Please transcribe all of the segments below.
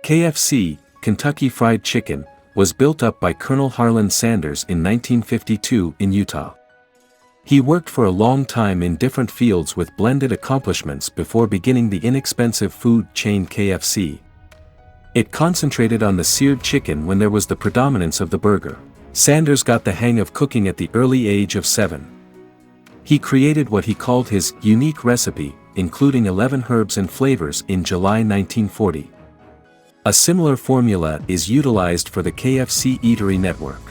KFC, Kentucky Fried Chicken, was built up by Colonel Harland Sanders in 1952 in Utah. He worked for a long time in different fields with blended accomplishments before beginning the inexpensive food chain KFC. It concentrated on the seared chicken when there was the predominance of the burger. Sanders got the hang of cooking at the early age of 7. He created what he called his unique recipe, including 11 herbs and flavors in July 1940. A similar formula is utilized for the KFC eatery network.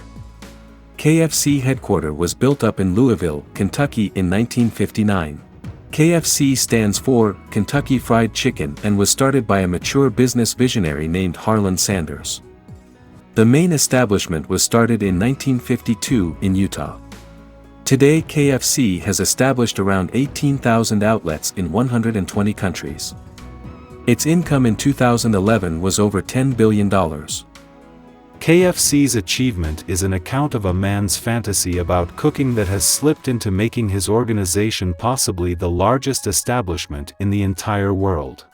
KFC headquarters was built up in Louisville, Kentucky in 1959. KFC stands for Kentucky Fried Chicken and was started by a mature business visionary named Harland Sanders. The main establishment was started in 1952 in Utah. Today KFC has established around 18,000 outlets in 120 countries. Its income in 2011 was over $10 billion. KFC's achievement is an account of a man's fantasy about cooking that has slipped into making his organization possibly the largest establishment in the entire world.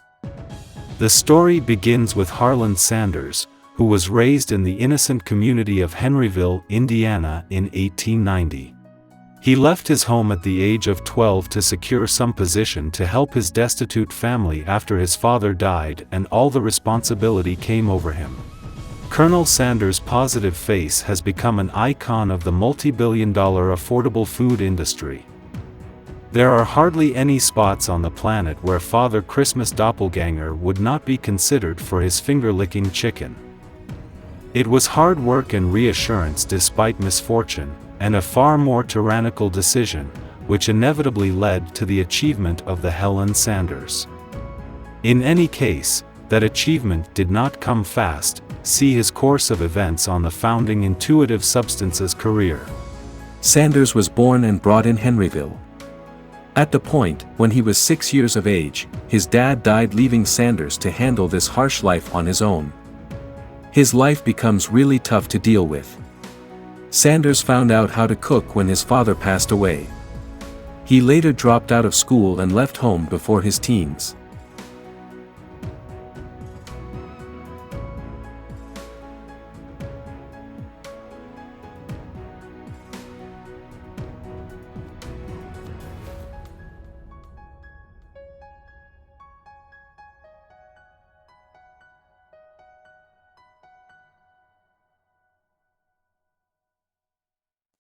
The story begins with Harland Sanders, who was raised in the innocent community of Henryville, Indiana in 1890. He left his home at the age of 12 to secure some position to help his destitute family after his father died and all the responsibility came over him. Colonel Sanders' positive face has become an icon of the multi-billion-dollar affordable food industry. There are hardly any spots on the planet where Father Christmas doppelganger would not be considered for his finger-licking chicken. It was hard work and reassurance despite misfortune, and a far more tyrannical decision, which inevitably led to the achievement of the Harland Sanders. In any case, that achievement did not come fast. See his course of events on the founding Intuitive Substances career. Sanders was born and brought in Henryville. At the point when he was 6 years of age, his dad died, leaving Sanders to handle this harsh life on his own. His life becomes really tough to deal with. Sanders found out how to cook when his father passed away. He later dropped out of school and left home before his teens.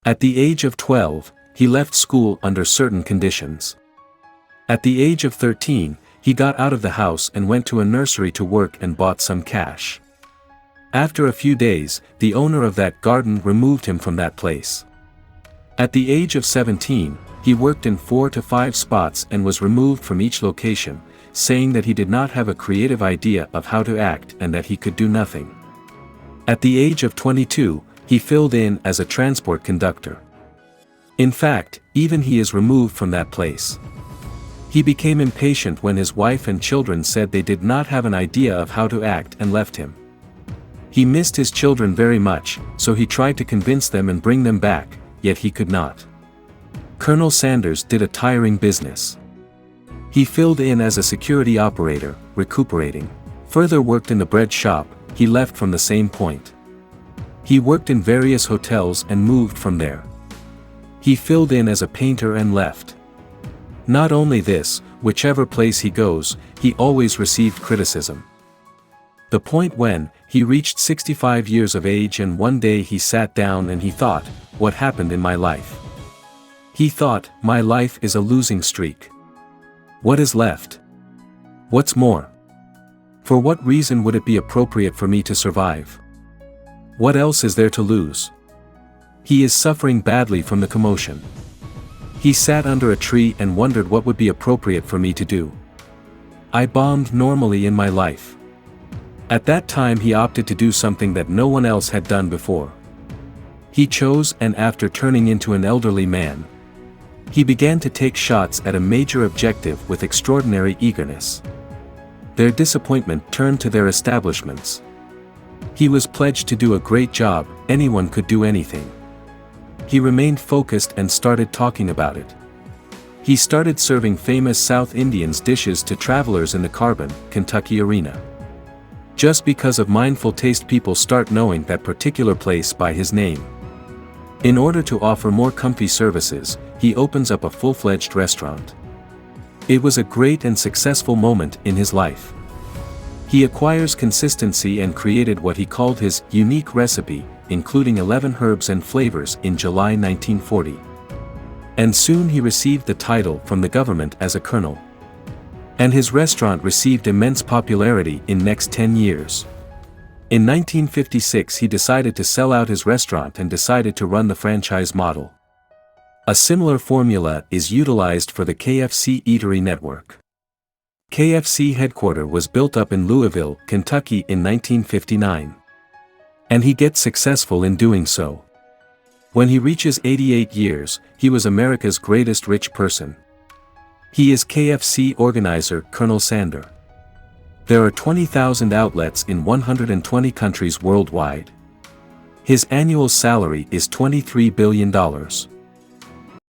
At the age of 12, he left school under certain conditions. At the age of 13, he got out of the house and went to a nursery to work and bought some cash. After a few days, the owner of that garden removed him from that place. At the age of 17, he worked in 4 to 5 spots and was removed from each location, saying that he did not have a creative idea of how to act and that he could do nothing. At the age of 22, he filled in as a transport conductor. In fact, even he is removed from that place. He became impatient when his wife and children said they did not have an idea of how to act and left him. He missed his children very much, so he tried to convince them and bring them back, yet he could not. Colonel Sanders did a tiring business. He filled in as a security operator, recuperating. Further worked in the bread shop. He left from the same point. He worked in various hotels and moved from there. He filled in as a painter and left. Not only this, whichever place he goes, he always received criticism. The point when he reached 65 years of age, and one day he sat down and he thought, what happened in my life? He thought, my life is a losing streak. What is left? What's more? For what reason would it be appropriate for me to survive? What else is there to lose? He is suffering badly from the commotion. He sat under a tree and wondered what would be appropriate for me to do. I bombed normally in my life. At that time he opted to do something that no one else had done before. He chose, and after turning into an elderly man, he began to take shots at a major objective with extraordinary eagerness. Their disappointment turned to their establishments. He was pledged to do a great job. Anyone could do anything. He remained focused and started talking about it. He started serving famous South Indians dishes to travelers in the Carbon, Kentucky arena. Just because of mindful taste, people start knowing that particular place by his name. In order to offer more comfy services, he opens up a full-fledged restaurant. It was a great and successful moment in his life. He acquires consistency and created what he called his unique recipe, including 11 herbs and flavors, in July 1940. And soon he received the title from the government as a colonel. And his restaurant received immense popularity in next 10 years. In 1956 he decided to sell out his restaurant and decided to run the franchise model. A similar formula is utilized for the KFC eatery network. KFC headquarters was built up in Louisville, Kentucky in 1959. And he gets successful in doing so. When he reaches 88 years, he was America's greatest rich person. He is KFC organizer Colonel Sanders. There are 20,000 outlets in 120 countries worldwide. His annual salary is $23 billion.